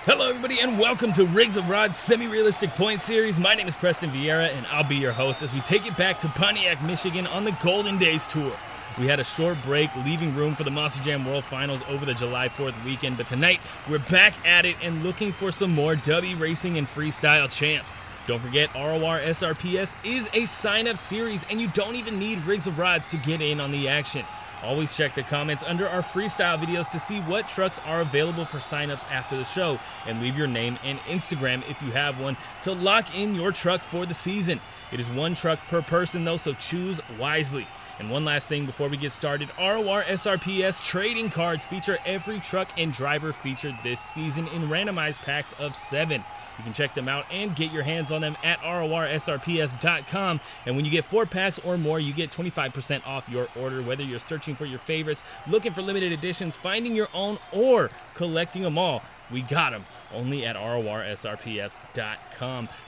Hello everybody and welcome to Rigs of Rod's semi-realistic point series. My name is Preston Vieira and I'll be your host as we take it back to Pontiac, Michigan on the Golden Days Tour. We had a short break, leaving room for the Monster Jam World Finals over the July 4th weekend, but tonight we're back at it and looking for some more Dubby racing and freestyle champs. Don't forget, Rorsrps is a sign-up series and you don't even need Rigs of Rods to get in on the action. Always check the comments under our freestyle videos to see what trucks are available for signups after the show, and leave your name and Instagram if you have one to lock in your truck for the season. It is one truck per person though, so choose wisely. And one last thing before we get started, Rorsrps trading cards feature every truck and driver featured this season in randomized packs of 7. You can check them out and get your hands on them at rorsrps.com. And when you get 4 packs or more, you get 25% off your order, whether you're searching for your favorites, looking for limited editions, finding your own, or collecting them all. We got them only at rorsrps.com.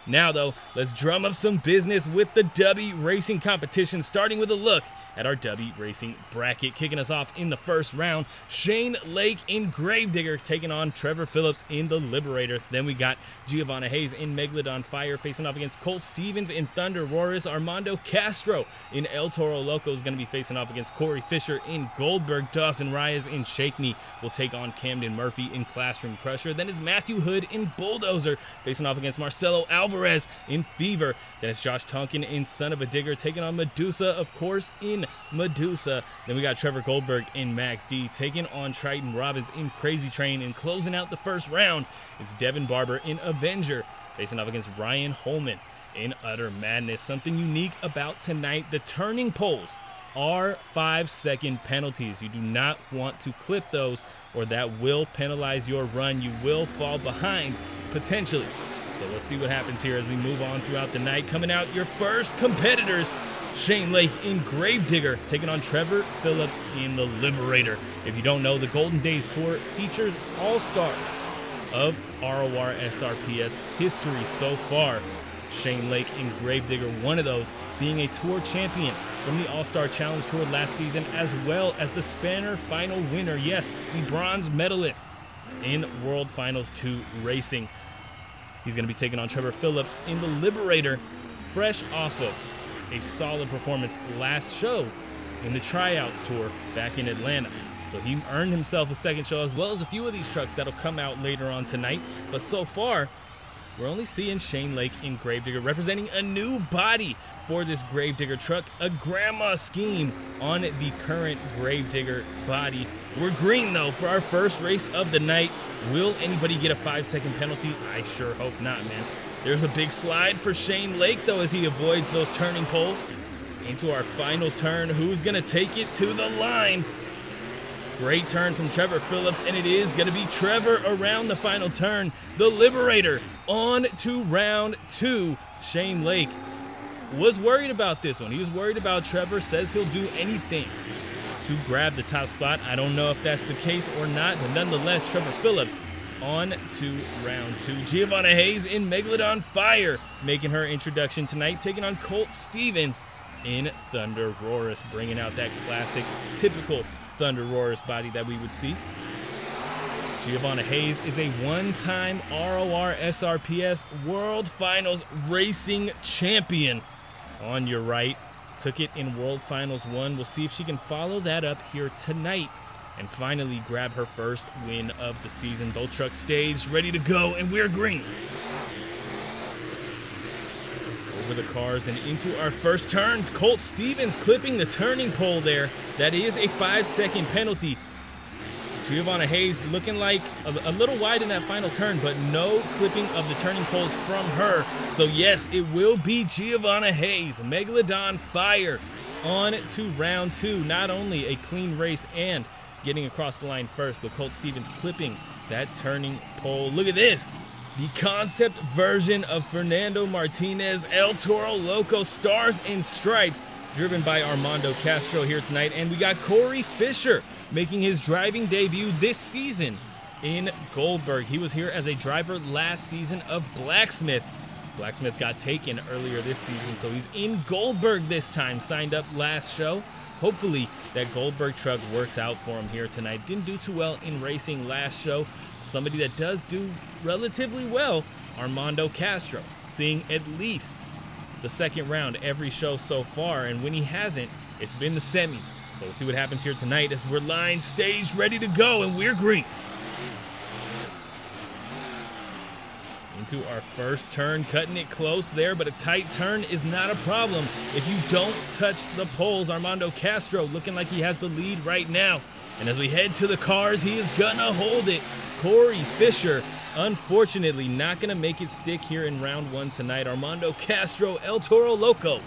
Now though, let's drum up some business with the Dubby racing competition, starting with a look at our Dubby racing bracket. Kicking us off in the first round, Shane Lake in Gravedigger taking on Trevor Phillips in the Liberator. Then we got Giovanna Hayes in Megalodon Fire facing off against Colt Stevens in ThunderROARus. Armando Castro in El Toro Loco is going to be facing off against Corey Fisher in Goldberg. Dawson Rayas in Shake Me will take on Camden Murphy in Classroom Crusher. Then is Matthew Hood in Bulldozer facing off against Marcelo Alvarez in Fever. Then it's Josh Tonkin in Son of a Digger taking on Madusa, of course, in Madusa. Then we got Trevor Goldberg in Max D taking on Triton Robbins in Crazy Train. And closing out the first round is Devin Barber in Avenger facing off against Ryan Holman in Utter Madness. Something unique about tonight, the turning poles are 5-second penalties. You do not want to clip those or that will penalize your run. You will fall behind potentially. So let's see what happens here as we move on throughout the night. Coming out, your first competitors, Shane Lake in Gravedigger taking on Trevor Phillips in the Liberator. If you don't know, the Golden Days Tour features all-stars of Rorsrps history so far. Shane Lake in Gravedigger, one of those, being a tour champion from the All-Star Challenge Tour last season, as well as the Spanner Final winner, yes, the bronze medalist in World Finals 2 racing. He's going to be taking on Trevor Phillips in the Liberator, fresh off of a solid performance last show in the Tryouts Tour back in Atlanta. So he earned himself a second show, as well as a few of these trucks that'll come out later on tonight. But so far, we're only seeing Shane Lake in Gravedigger, representing a new body for this Gravedigger truck, a grandma scheme on the current Gravedigger body. We're green though for our first race of the night. Will anybody get a 5-second penalty? I sure hope not, man. There's a big slide for Shane Lake though as he avoids those turning poles. Into our final turn, who's gonna take it to the line? Great turn from Trevor Phillips, and it is going to be Trevor around the final turn. The Liberator on to round 2. Shane Lake was worried about this one. He was worried about Trevor, says he'll do anything to grab the top spot. I don't know if that's the case or not, but nonetheless, Trevor Phillips on to round 2. Giovanna Hayes in Megalodon Fire making her introduction tonight, taking on Colt Stevens in ThunderROARus, bringing out that classic, typical ThunderROARus body that we would see. Giovanna Hayes is a one-time Rorsrps World Finals racing champion. On your right, took it in World Finals 1. We'll see if she can follow that up here tonight and finally grab her first win of the season. Both trucks staged, ready to go, and we're green. Over the cars and into our first turn. Colt Stevens clipping the turning pole there. That is a 5-second penalty. Giovanna Hayes looking like a little wide in that final turn, but no clipping of the turning poles from her. So yes, it will be Giovanna Hayes. Megalodon Fire on to round 2. Not only a clean race and getting across the line first, but Colt Stevens clipping that turning pole. Look at this. The concept version of Fernando Martinez, El Toro Loco, Stars and Stripes, driven by Armando Castro here tonight. And we got Corey Fisher making his driving debut this season in Goldberg. He was here as a driver last season of Blacksmith. Blacksmith got taken earlier this season, so he's in Goldberg this time, signed up last show. Hopefully that Goldberg truck works out for him here tonight. Didn't do too well in racing last show. Somebody that does do relatively well, Armando Castro, seeing at least the second round every show so far, and when he hasn't, it's been the semis. So we'll see what happens here tonight as we're line staged, ready to go, and we're green. Into our first turn, cutting it close there, but a tight turn is not a problem if you don't touch the poles. Armando Castro looking like he has the lead right now. And as we head to the cars, he is gonna hold it. Corey Fisher, unfortunately, not gonna make it stick here in round 1 tonight. Armando Castro, El Toro Loco,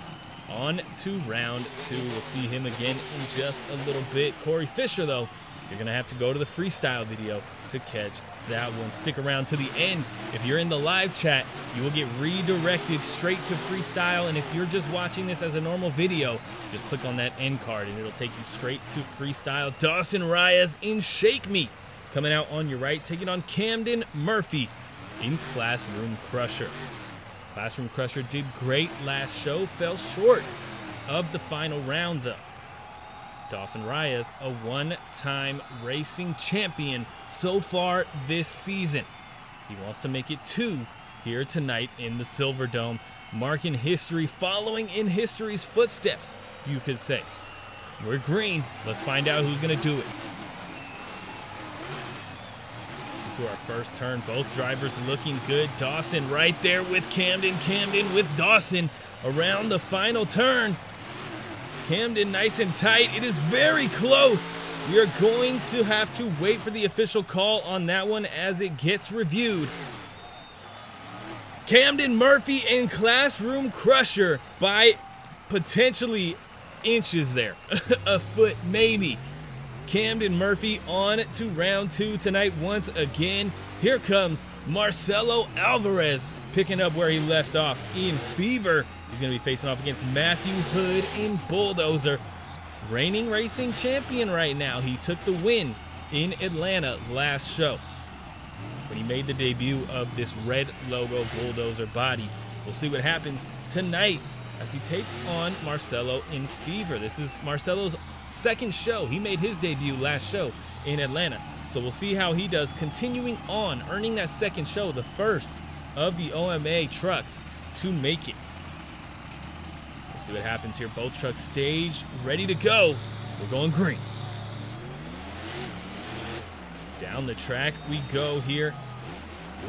on to round 2. We'll see him again in just a little bit. Corey Fisher, though, you're gonna have to go to the freestyle video to catch that one. Stick around to the end. If you're in the live chat, you will get redirected straight to freestyle, and if you're just watching this as a normal video, just click on that end card and it'll take you straight to freestyle. Dawson Rayas in Shake Me coming out on your right, taking on Camden Murphy in Classroom Crusher. Classroom Crusher did great last show, fell short of the final round though. Dawson Rayas, a one-time racing champion so far this season. He wants to make it 2 here tonight in the Silverdome, marking history, following in history's footsteps, you could say. We're green. Let's find out who's going to do it. Into our first turn, both drivers looking good. Dawson right there with Camden. Camden with Dawson around the final turn. Camden nice and tight. It is very close. We are going to have to wait for the official call on that one as it gets reviewed. Camden Murphy and Classroom Crusher by potentially inches there. A foot maybe. Camden Murphy on to round 2 tonight once again. Here comes Marcelo Alvarez picking up where he left off in Fever. He's going to be facing off against Matthew Hood in Bulldozer. Reigning racing champion right now. He took the win in Atlanta last show when he made the debut of this red logo Bulldozer body. We'll see what happens tonight as he takes on Marcelo in Fever. This is Marcelo's second show. He made his debut last show in Atlanta. So we'll see how he does, continuing on, earning that second show, the first of the OMA trucks to make it. We'll see what happens here. Both trucks staged, ready to go. We're going green. Down the track we go here.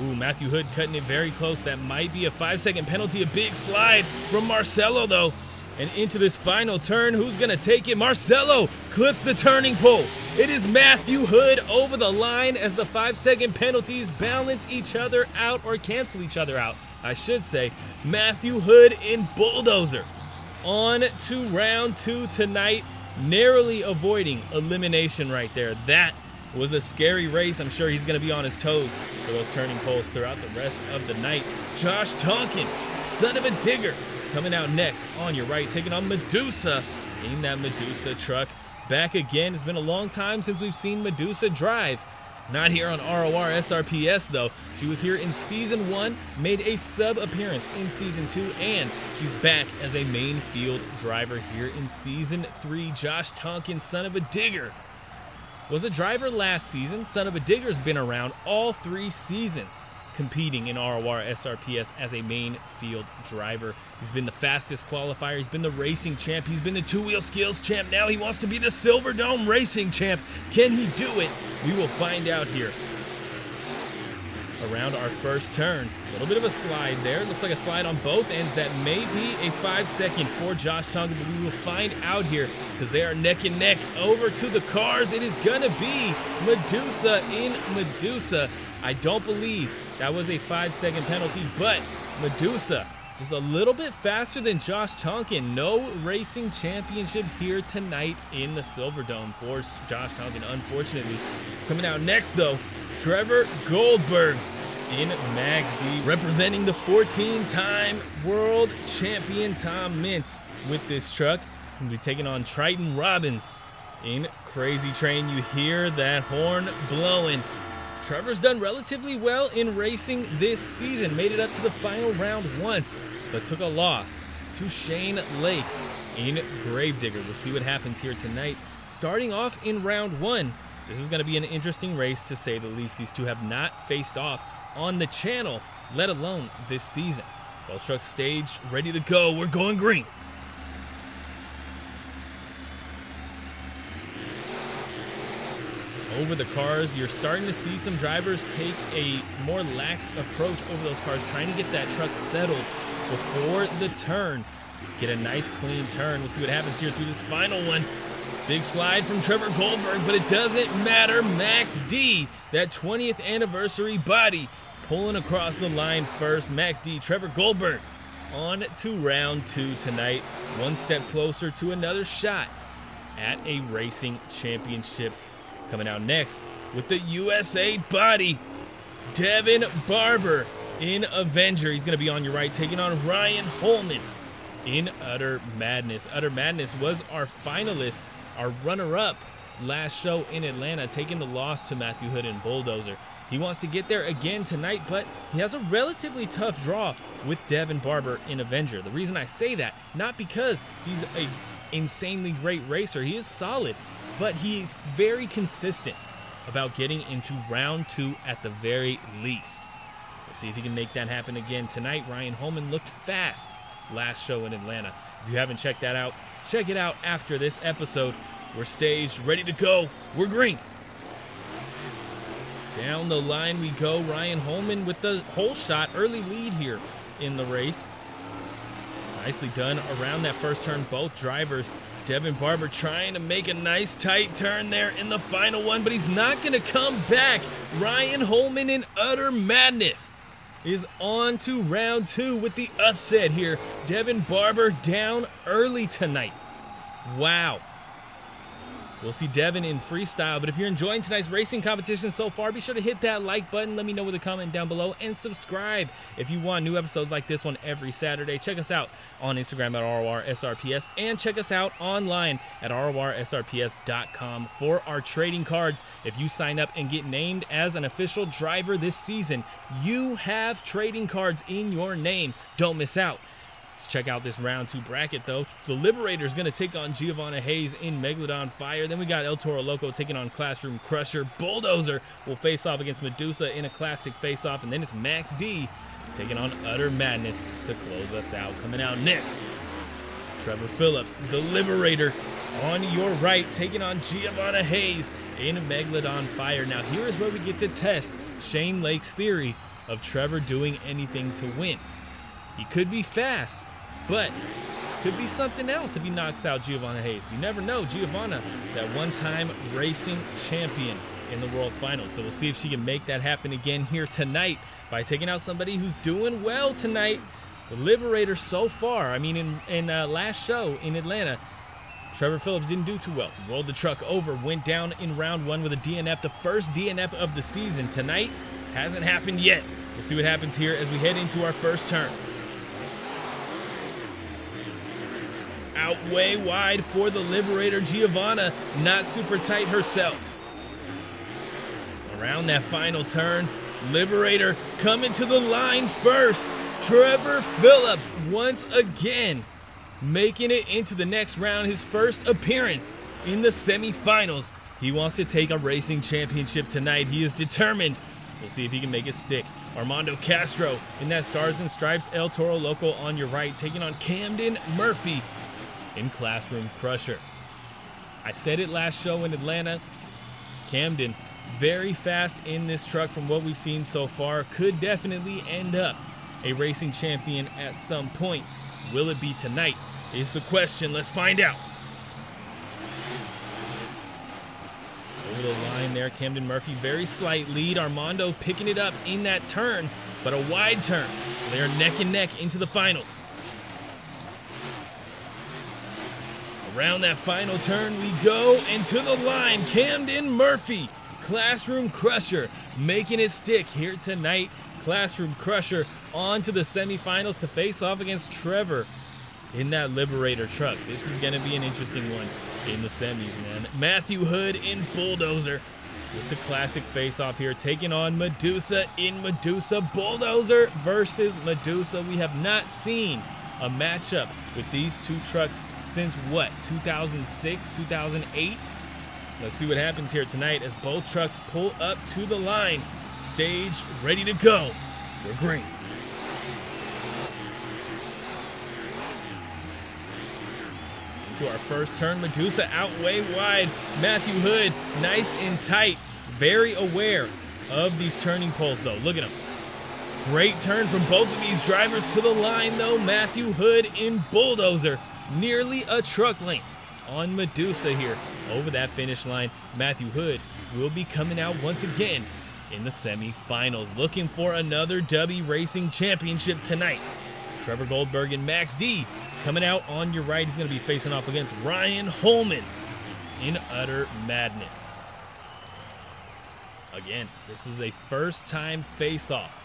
Ooh, Matthew Hood cutting it very close. That might be a 5-second penalty. A big slide from Marcelo, though. And into this final turn, who's going to take it? Marcelo clips the turning pole. It is Matthew Hood over the line as the 5-second penalties balance each other out, or cancel each other out, I should say. Matthew Hood in Bulldozer on to round 2 tonight, narrowly avoiding elimination right there. That was a scary race. I'm sure he's going to be on his toes for those turning poles throughout the rest of the night. Josh Tonkin, son of a digger, coming out next on your right, taking on Madusa in that Madusa truck. Back again. It's been a long time since we've seen Madusa drive. Not here on RORSRPS though. She was here in Season 1, made a sub-appearance in Season 2, and she's back as a main field driver here in Season 3. Josh Tonkin, son of a digger, was a driver last season. Son of a digger's been around all 3 seasons competing in RORSRPS as a main field driver. He's been the fastest qualifier. He's been the racing champ. He's been the 2-wheel skills champ. Now he wants to be the Silverdome racing champ. Can he do it? We will find out here around our first turn. A little bit of a slide there. Looks like a slide on both ends. That may be a 5-second for Josh Tonkin, but we will find out here because they are neck and neck. Over to the cars. It is going to be Madusa in Madusa. I don't believe that was a 5-second penalty, but Madusa just a little bit faster than Josh Tonkin. No racing championship here tonight in the Silverdome for Josh Tonkin, unfortunately. Coming out next, though, Trevor Goldberg in Max D, representing the 14-time world champion Tom Mintz with this truck. We'll be taking on Triton Robbins in Krazy Train. You hear that horn blowing. Trevor's done relatively well in racing this season. Made it up to the final round once, but took a loss to Shane Lake in Gravedigger. We'll see what happens here tonight. Starting off in round 1, this is going to be an interesting race to say the least. These two have not faced off on the channel, let alone this season. Both trucks staged, ready to go. We're going green. Over the cars, you're starting to see some drivers take a more lax approach over those cars, trying to get that truck settled before the turn. Get a nice clean turn. We'll see what happens here through this final one. Big slide from Trevor Goldberg, but it doesn't matter. Max D, that 20th anniversary body, pulling across the line first. Max D, Trevor Goldberg, on to round 2 tonight. One step closer to another shot at a racing championship. Coming out next with the USA body, Devin Barber in Avenger. He's going to be on your right, taking on Ryan Holman in Utter Madness. Utter Madness was our finalist, our runner-up last show in Atlanta, taking the loss to Matthew Hood and Bulldozer. He wants to get there again tonight, but he has a relatively tough draw with Devin Barber in Avenger. The reason I say that, not because he's an insanely great racer. He is solid, but he's very consistent about getting into round 2 at the very least. We'll see if he can make that happen again tonight. Ryan Holman looked fast last show in Atlanta. If you haven't checked that out, check it out after this episode. We're staged, ready to go. We're green. Down the line we go. Ryan Holman with the whole shot, early lead here in the race. Nicely done around that first turn, both drivers. Devin Barber trying to make a nice tight turn there in the final one, but he's not going to come back. Ryan Holman in Utter Madness is on to round 2 with the upset here. Devin Barber down early tonight. Wow. We'll see Devin in freestyle, but if you're enjoying tonight's racing competition so far, be sure to hit that like button. Let me know with a comment down below, and subscribe if you want new episodes like this one every Saturday. Check us out on Instagram at Rorsrps, and check us out online at Rorsrps.com for our trading cards. If you sign up and get named as an official driver this season, you have trading cards in your name. Don't miss out. Let's check out this round 2 bracket, though. The Liberator is going to take on Giovanna Hayes in Megalodon Fire. Then we got El Toro Loco taking on Classroom Crusher. Bulldozer will face off against Madusa in a classic face-off. And then it's Max D taking on Utter Madness to close us out. Coming out next, Trevor Phillips, the Liberator, on your right, taking on Giovanna Hayes in Megalodon Fire. Now, here is where we get to test Shane Lake's theory of Trevor doing anything to win. He could be fast, but could be something else if he knocks out Giovanna Hayes. You never know. Giovanna, that one-time racing champion in the World Finals. So we'll see if she can make that happen again here tonight by taking out somebody who's doing well tonight. The Liberator so far, I mean, in last show in Atlanta, Trevor Phillips didn't do too well. He rolled the truck over, went down in round 1 with a DNF, the first DNF of the season. Tonight, hasn't happened yet. We'll see what happens here as we head into our first turn. Out way wide for the Liberator. Giovanna not super tight herself. Around that final turn, Liberator coming to the line first. Trevor Phillips once again making it into the next round, his first appearance in the semifinals. He wants to take a racing championship tonight. He is determined. We'll see if he can make it stick. Armando Castro in that Stars and Stripes. El Toro Loco on your right, taking on Camden Murphy in Classroom Crusher. I said it last show in Atlanta. Camden, very fast in this truck from what we've seen so far. Could definitely end up a racing champion at some point. Will it be tonight is the question. Let's find out. Over the line there, Camden Murphy, very slight lead. Armando picking it up in that turn, but a wide turn. They are neck and neck into the final. Around that final turn we go, and to the line, Camden Murphy, Classroom Crusher, making it stick here tonight. Classroom Crusher on to the semifinals to face off against Trevor in that Liberator truck. This is going to be an interesting one in the semis, man. Matthew Hood in Bulldozer with the classic face-off here, taking on Madusa in Madusa. Bulldozer versus Madusa. We have not seen a matchup with these two trucks since what, 2006, 2008? Let's see what happens here tonight as both trucks pull up to the line. Stage ready to go. We're green. To our first turn, Madusa out way wide. Matthew Hood, nice and tight. Very aware of these turning poles, though. Look at him. Great turn from both of these drivers to the line, though. Matthew Hood in Bulldozer. Nearly a truck length on Madusa here. Over that finish line, Matthew Hood will be coming out once again in the semifinals. Looking for another Dubby Racing Championship tonight. Trevor Goldberg and Max D coming out on your right. He's going to be facing off against Ryan Holman in utter madness. Again, this is a first-time face-off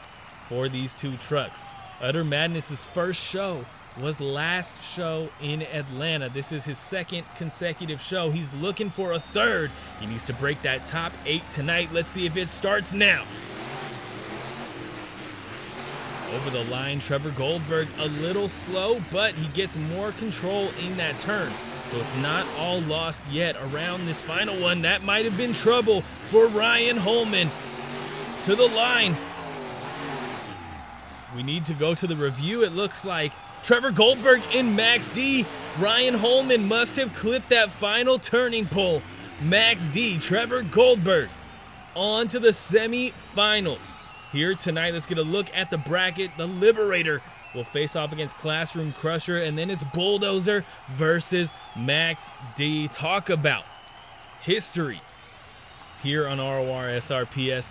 for these two trucks. Utter Madness's first show was last show in Atlanta. This is his second consecutive show. He's looking for a third. He needs to break that top 8 tonight. Let's see if it starts now. Over the line, Trevor Goldberg a little slow, but he gets more control in that turn. So it's not all lost yet around this final one. That might have been trouble for Ryan Holman. To the line. We need to go to the review, it looks like. Trevor Goldberg and Max D. Ryan Holman must have clipped that final turning pole. Max D, Trevor Goldberg on to the semi-finals. Here tonight, let's get a look at the bracket. The Liberator will face off against Classroom Crusher, and then it's Bulldozer versus Max D. Talk about history here on RORSRPS.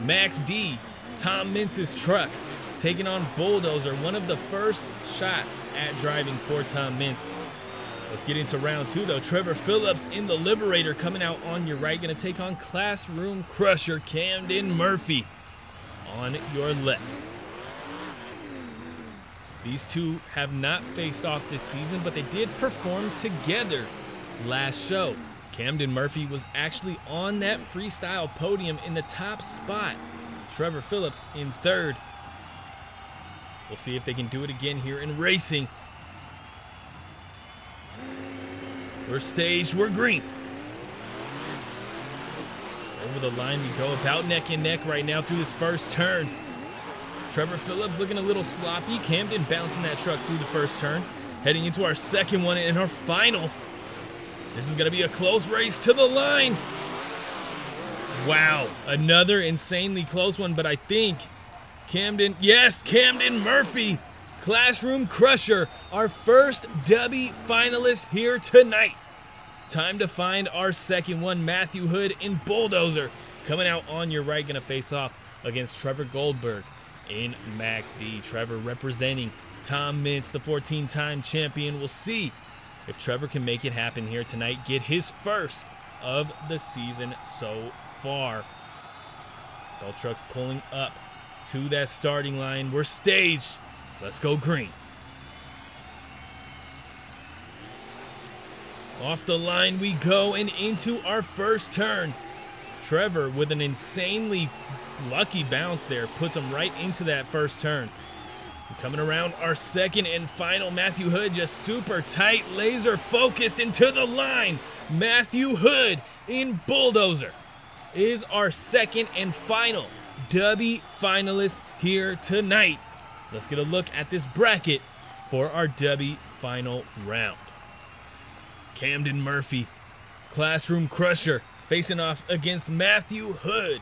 Max D, Tom Mintz's truck, taking on Bulldozer, one of the first shots at driving for Tom Mintz. Let's get into round 2, though. Trevor Phillips in the Liberator coming out on your right, going to take on Classroom Crusher Camden Murphy on your left. These two have not faced off this season, but they did perform together last show. Camden Murphy was actually on that freestyle podium in the top spot. Trevor Phillips in third. We'll see if they can do it again here in racing. We're staged, we're green. Over the line we go, about neck and neck right now through this first turn. Trevor Phillips looking a little sloppy. Camden bouncing that truck through the first turn. Heading into our second one and our final. This is going to be a close race to the line. Wow, another insanely close one, but I think Camden, yes, Camden Murphy, Classroom Crusher, our first Dubby finalist here tonight. Time to find our second one. Matthew Hood in Bulldozer coming out on your right, gonna face off against Trevor Goldberg in Max D. Trevor representing Tom Mintz, the 14-time champion. We'll see if Trevor can make it happen here tonight, get his first of the season so far. Both trucks pulling up to that starting line. We're staged. Let's go green. Off the line we go and into our first turn. Trevor with an insanely lucky bounce there puts him right into that first turn. Coming around our second and final, Matthew Hood just super tight, laser focused into the line. Matthew Hood in Bulldozer is our second and final Dubby finalist here tonight. Let's get a look at this bracket for our Dubby final round. Camden Murphy, Classroom Crusher, facing off against Matthew Hood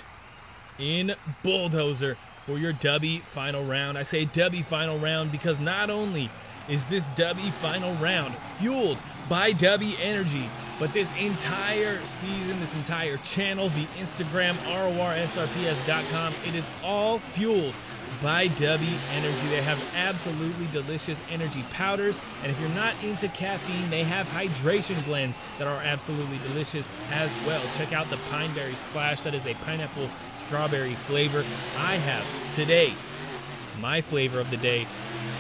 in Bulldozer for your Dubby final round. I say Dubby final round because not only is this Dubby final round fueled by Dubby Energy, but this entire season, this entire channel, the Instagram, RORSRPS.com, it is all fueled by Dubby Energy. They have absolutely delicious energy powders, and if you're not into caffeine, they have hydration blends that are absolutely delicious as well. Check out the Pineberry Splash. That is a pineapple strawberry flavor. I have today my flavor of the day,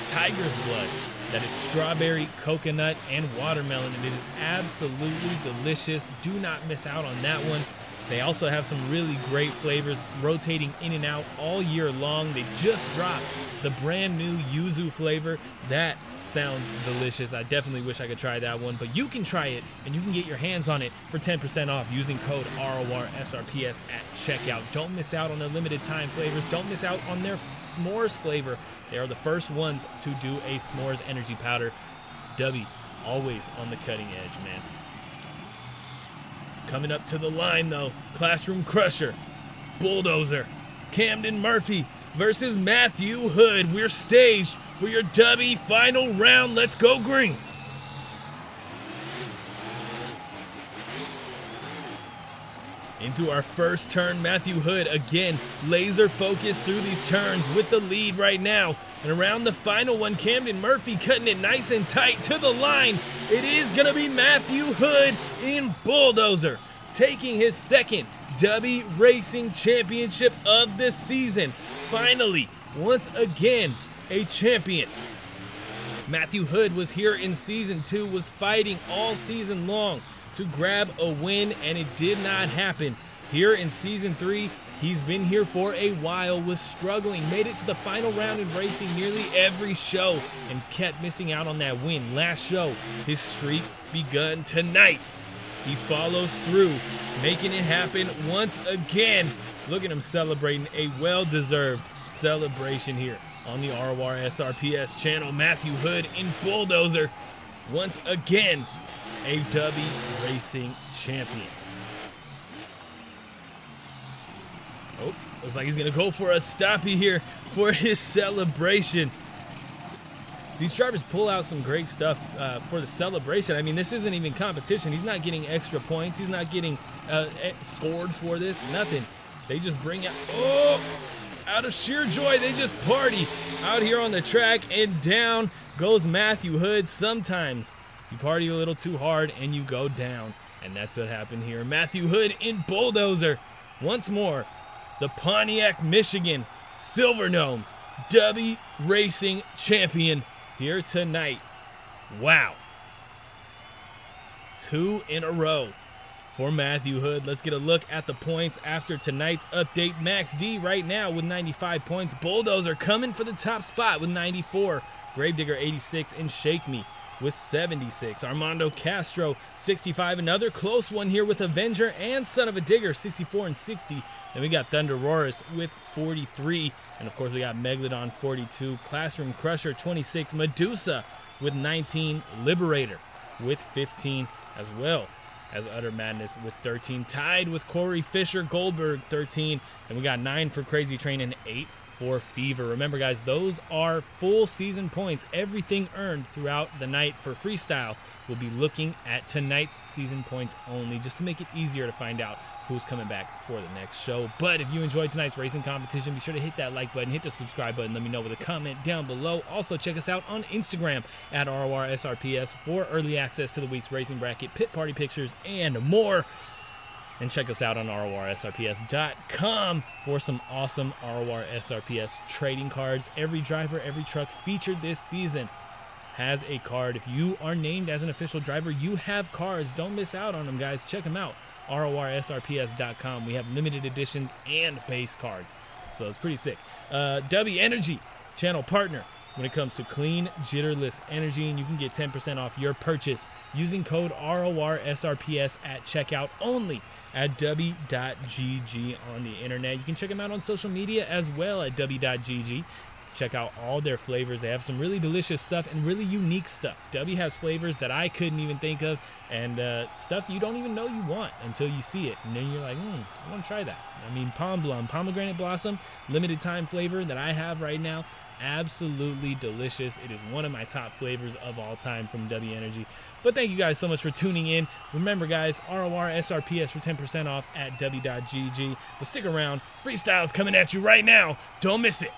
Tiger's Blood. That is strawberry, coconut, and watermelon, and it is absolutely delicious. Do not miss out on that one. They also have some really great flavors rotating in and out all year long. They just dropped the brand new yuzu flavor. That sounds delicious. I definitely wish I could try that one, but you can try it, and you can get your hands on it for 10% off using code RORSRPS at checkout. Don't miss out on their limited time flavors. Don't miss out on their s'mores flavor. They are the first ones to do a s'mores energy powder. Dubby, always on the cutting edge, man. Coming up to the line, though, Classroom Crusher, Bulldozer, Camden Murphy versus Matthew Hood. We're staged for your Dubby final round. Let's go green. Into our first turn, Matthew Hood again laser focused through these turns with the lead right now. And around the final one, Camden Murphy cutting it nice and tight to the line. It is gonna be Matthew Hood in Bulldozer, taking his second Dubby Racing Championship of the season. Finally, once again, a champion. Matthew Hood was here in Season 2, was fighting all season long to grab a win, and it did not happen. Here in Season 3, he's been here for a while, was struggling, made it to the final round in racing nearly every show, and kept missing out on that win. Last show, his streak begun tonight. He follows through, making it happen once again. Look at him celebrating a well-deserved celebration here on the RORSRPS channel. Matthew Hood in Bulldozer, once again, a Dubby Racing champion. Oh, looks like he's gonna go for a stoppie here for his celebration. These drivers pull out some great stuff for the celebration. I mean, this isn't even competition. He's not getting extra points. He's not getting scored for this, nothing. They just bring out, out of sheer joy, they just party out here on the track, and down goes Matthew Hood. Sometimes you party a little too hard and you go down, and that's what happened here. Matthew Hood in Bulldozer. Once more, the Pontiac, Michigan Silver Gnome Dubby Racing champion here tonight. Wow. 2 in a row for Matthew Hood. Let's get a look at the points after tonight's update. Max D right now with 95 points. Bulldozer coming for the top spot with 94. Gravedigger 86 and Shake Me with 76. Armando Castro 65. Another close one here with Avenger and Son of a Digger 64 and 60. Then we got ThunderROARus with 43. And of course we got Megalodon 42. Classroom Crusher 26. Madusa with 19. Liberator with 15 as well as Utter Madness with 13. Tied with Corey Fisher Goldberg 13. And we got 9 for Krazy Train and 8 for Fever. Remember, guys, those are full season points. Everything earned throughout the night for freestyle. We'll be looking at tonight's season points only, just to make it easier to find out who's coming back for the next show. But if you enjoyed tonight's racing competition, be sure to hit that like button, hit the subscribe button, let me know with a comment down below. Also, check us out on Instagram at RORSRPS for early access to the week's racing bracket, pit party pictures, and more. And check us out on RORSRPS.com for some awesome RORSRPS trading cards. Every driver, every truck featured this season has a card. If you are named as an official driver, you have cards. Don't miss out on them, guys. Check them out. RORSRPS.com. We have limited editions and base cards, so it's pretty sick. Dubby Energy, channel partner when it comes to clean, jitterless energy, and you can get 10% off your purchase using code RORSRPS at checkout only at dubby.gg on the internet. You can check them out on social media as well at dubby.gg. Check out all their flavors. They have some really delicious stuff and really unique stuff. Dubby has flavors that I couldn't even think of, and stuff that you don't even know you want until you see it. And then you're like, I want to try that. I mean, Pomegranate Blossom, limited time flavor that I have right now. Absolutely delicious. It is one of my top flavors of all time from Dubby Energy. But thank you guys so much for tuning in. Remember, guys, RORSRPS for 10% off at dubby.gg. But stick around. Freestyle's coming at you right now. Don't miss it.